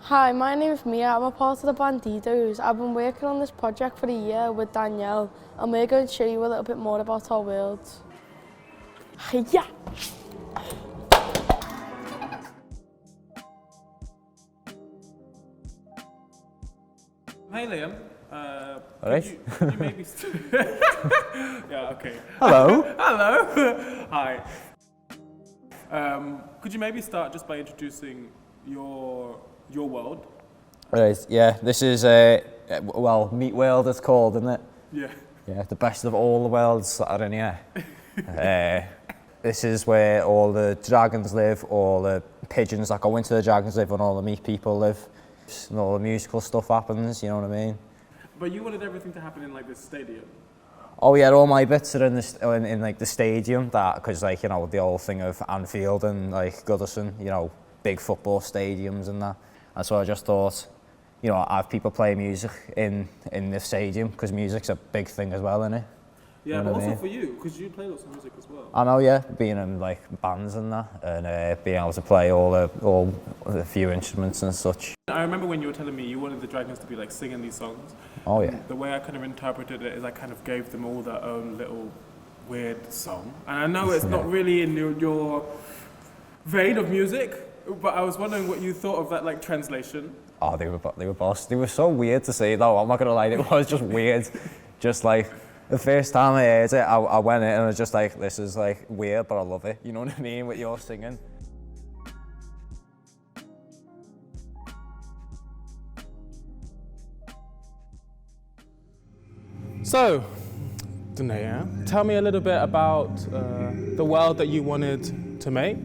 Hi, my name is Mia. I'm a part of the Bandidos. I've been working on this project for a year with Danielle, and we're going to show you a little bit more about our worlds. Yeah. Hey Liam. Alright. Could you maybe yeah, okay. Hello. Hello. Hi. Could you maybe start just by introducing your world? Right, yeah, this is, Meat World it's called, isn't it? Yeah. Yeah, the best of all the worlds that are in here. This is where all the dragons live, all the pigeons that go into the dragons live, and all the meat people live. And all the musical stuff happens, you know what I mean? But you wanted everything to happen in like this stadium. Oh yeah, all my bits are in like the stadium, that, because like, you know, the whole thing of Anfield and like Goodison, you know, big football stadiums and that. And so I just thought, you know, have people play music in the stadium, because music's a big thing as well, innit? Yeah, You know but what I also mean? for you, because you play lots of music as well. I know, yeah, being in like bands and that, and being able to play all the few instruments and such. I remember when you were telling me you wanted the dragons to be like singing these songs. Oh yeah. The way I kind of interpreted it is I kind of gave them all their own little weird song. And I know it's not really in your vein of music, but I was wondering what you thought of that like translation. Oh, they were boss. They were so weird to see though. I'm not gonna lie, it was just weird. Just like the first time I heard it, I went in and I was just like, this is like weird, but I love it. You know what I mean? What you're singing. So, Donnaya, tell me a little bit about the world that you wanted to make.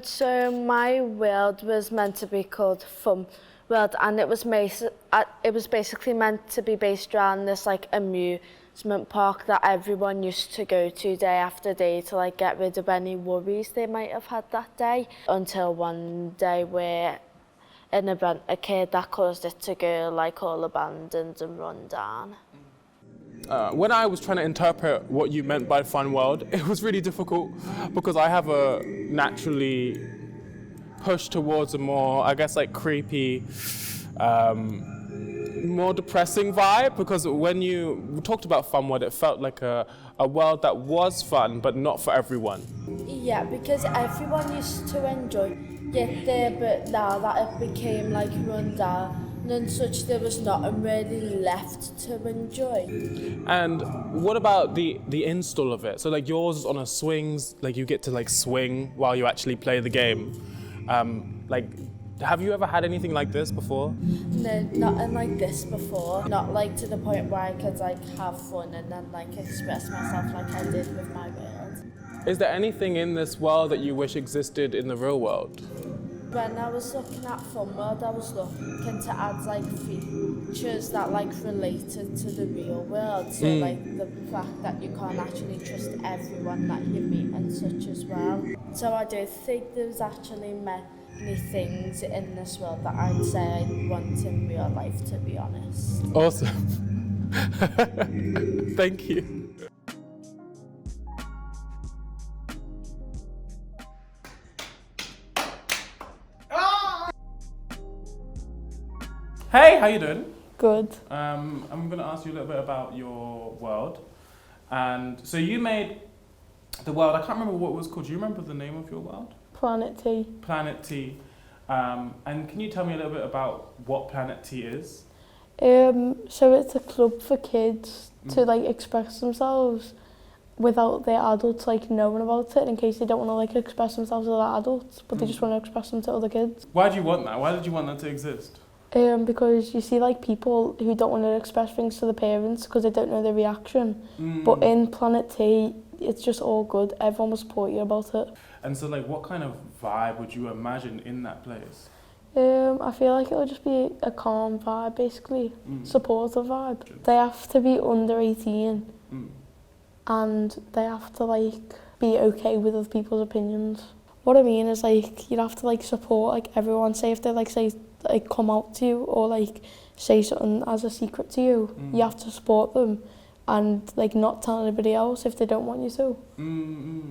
So my world was meant to be called Fun World, and it was basically meant to be based around this like amusement park that everyone used to go to day after day to like get rid of any worries they might have had that day, until one day where an event occurred that caused it to go like all abandoned and run down. When I was trying to interpret what you meant by fun world, it was really difficult because I have a naturally push towards a more, I guess, like creepy, more depressing vibe, because when you talked about fun world, it felt like a world that was fun, but not for everyone. Yeah, because everyone used to enjoy it there, but now that it became like run down and such, there was nothing really left to enjoy. And what about the install of it? So like yours is on a swings, like you get to like swing while you actually play the game. Like, have you ever had anything like this before? No, nothing like this before. Not like to the point where I could like have fun and then like express myself like I did with my world. Is there anything in this world that you wish existed in the real world? When I was looking at Fun World, I was looking to add like features that like related to the real world. So like the fact that you can't actually trust everyone that you meet and such as well. So I do think there's actually many things in this world that I'd say I'd want in real life, to be honest. Awesome. Thank you. Hey, how you doing? Good. I'm going to ask you a little bit about your world. And so you made the world, I can't remember what it was called. Do you remember the name of your world? Planet T. Planet T. And can you tell me a little bit about what Planet T is? So it's a club for kids to like express themselves without their adults like knowing about it, in case they don't want to like express themselves to their adults, but they just want to express them to other kids. Why do you want that? Why did you want that to exist? Because you see like people who don't want to express things to the parents because they don't know the reaction. But in Planet T, it's just all good. Everyone will support you about it. And so like what kind of vibe would you imagine in that place? I feel like it'll just be a calm vibe, basically. Supportive vibe. They have to be under 18 and they have to like be okay with other people's opinions. What I mean is like you'd have to like support like everyone. Say if they like come out to you or like say something as a secret to you, you have to support them and like not tell anybody else if they don't want you to.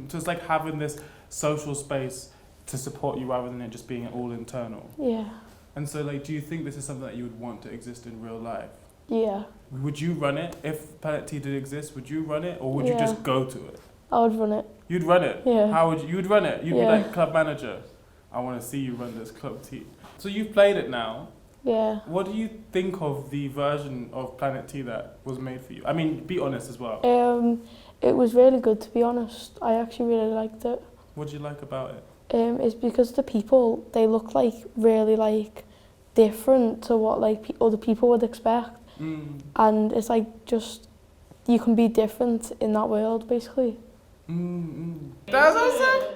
So it's like having this social space to support you rather than it just being all internal. Yeah. And so, like, do you think this is something that you would want to exist in real life? Yeah. Would you run it if Planet T did exist? Would you run it, or would you just go to it? I would run it. You'd run it? Yeah. How would you? You'd run it? You'd be like club manager. I want to see you run this club T. So you've played it now. Yeah. What do you think of the version of Planet T that was made for you? I mean, be honest as well. It was really good, to be honest. I actually really liked it. What do you like about it? It's because the people, they look like really like different to what like other people would expect. And it's like just, you can be different in that world, basically. That's awesome!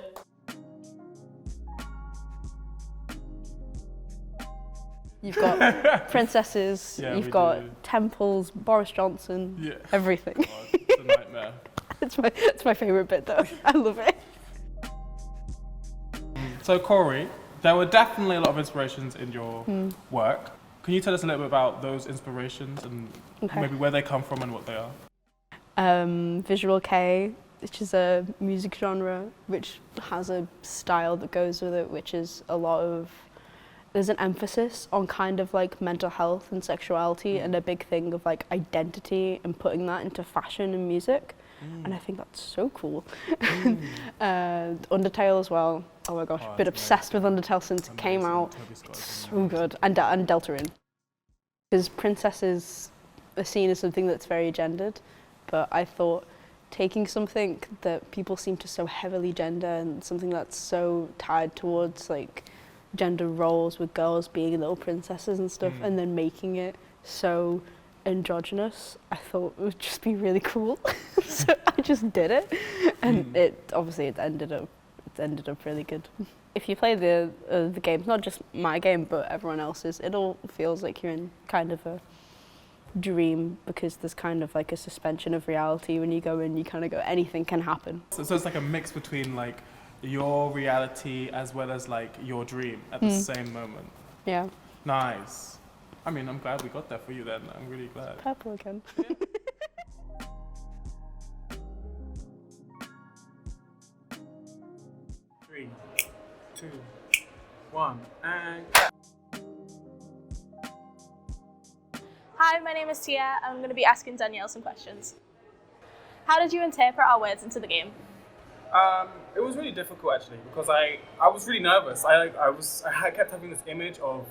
You've got princesses, Yeah, you've got do. temples, Boris Johnson, everything. Oh, it's a nightmare. It's my favourite bit though. I love it. So Corey, there were definitely a lot of inspirations in your work. Can you tell us a little bit about those inspirations and maybe where they come from and what they are? Visual K, which is a music genre which has a style that goes with it, which is a lot of, there's an emphasis on kind of like mental health and sexuality and a big thing of like identity and putting that into fashion and music. And I think that's so cool. Undertale as well. Oh my gosh, been obsessed with Undertale since it came out. It's so good. And Deltarune. Because princesses are seen as something that's very gendered, but I thought taking something that people seem to so heavily gender and something that's so tied towards like gender roles with girls being little princesses and stuff, and then making it so androgynous, I thought it would just be really cool. So I just did it, and it ended up really good. If you play the games, not just my game but everyone else's, it all feels like you're in kind of a dream, because there's kind of like a suspension of reality when you go in. You kind of go, anything can happen. So it's like a mix between like your reality as well as like your dream at the same moment. Yeah. Nice. I mean, I'm glad we got that for you then. I'm really glad. Purple again. 3, 2, 1, and... Hi, my name is Tia. I'm going to be asking Danielle some questions. How did you interpret our words into the game? It was really difficult actually, because I was really nervous. I kept having this image of,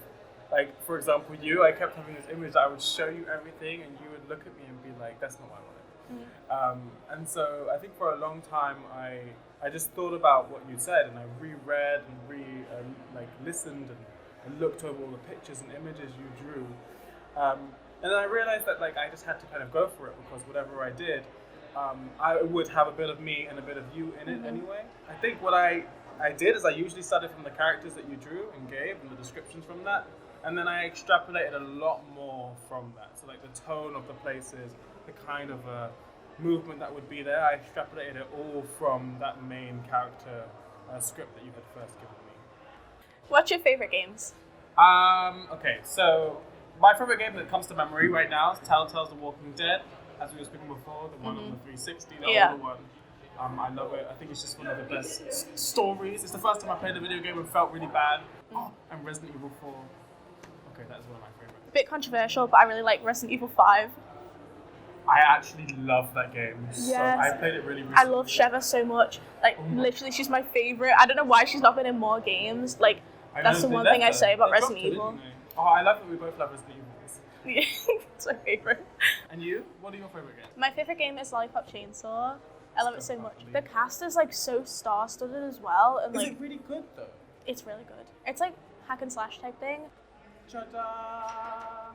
like, for example, I kept having this image that I would show you everything and you would look at me and be like, that's not what I wanted. And so I think for a long time I just thought about what you said, and I reread and listened and looked over all the pictures and images you drew. And then I realized that like I just had to kind of go for it, because whatever I did, I would have a bit of me and a bit of you in it anyway. I think what I did is I usually started from the characters that you drew and gave and the descriptions from that, and then I extrapolated a lot more from that. So like the tone of the places, the kind of movement that would be there, I extrapolated it all from that main character script that you had first given me. What's your favourite games? Okay, so my favourite game that comes to memory right now is Telltale's The Walking Dead, as we were speaking before, the one on the 360, the older one. I love it. I think it's just one of the best stories. It's the first time I played a video game and felt really bad. And Resident Evil 4. Okay, that's one of my favourites. A bit controversial, but I really like Resident Evil 5. I actually love that game. Yes. So I played it really recently. I love Sheva so much. Like, literally, she's my favourite. I don't know why she's not been in more games. Like, that's the one thing I say about Resident Evil. Oh, I love that we both love Resident Evil. Yeah, it's my favourite. And you? What are your favourite games? My favourite game is Lollipop Chainsaw. I love it so much. The cast is like so star-studded as well, and like is it really good though? it's really good. It's like hack and slash type thing. Ta-da!